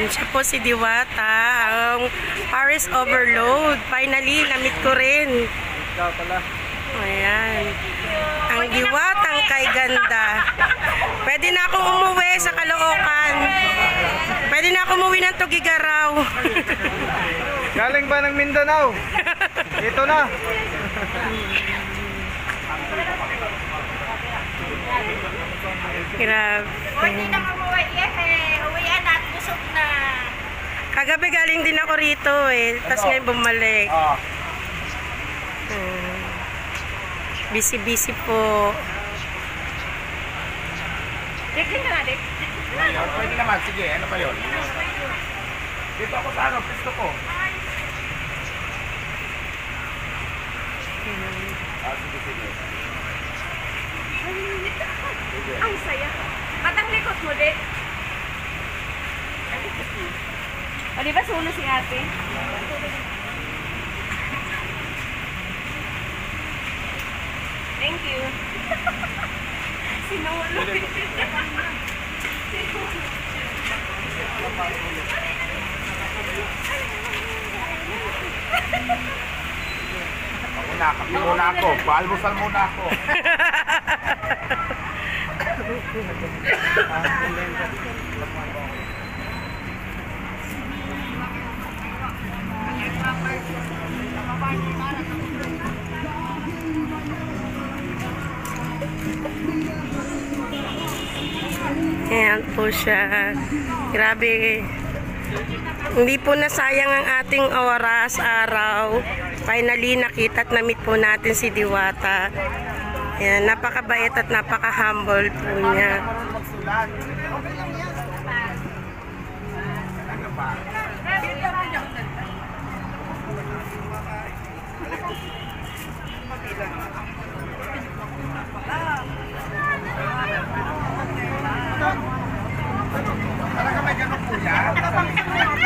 Siya po si Diwata, ang Paris Overload. Finally, namit ko rin. Ikaw pala. Ayan. Ang Diwatang kay ganda. Pwede na akong umuwi sa Caloocan. Pwede na akong umuwi ng Tugigaraw. Galing ba ng Mindanao? Ito na. Grabe. Pwede na umuwi uwian at busog na. Kagabi galing din ako rito eh. Tapos ngayon bumalik. Busy-busy po. Dikling ka na, Dik. Pwede naman, sige, ano pa yun? Dito ako sa ano, pisto ko. Sige, sige. Ang saya. Matang likot mo, Dik. O, di ba sulo si ate? Thank you. Sinulo. Kape muna ako. Paalmusal muna ako. Ayan po siya. Grabe. Hindi po nasayang ang ating oras, araw. Finally, nakita at na-meet po natin si Diwata. Ayan, napakabait at napaka-humble po niya. Talaga may ganun po yan.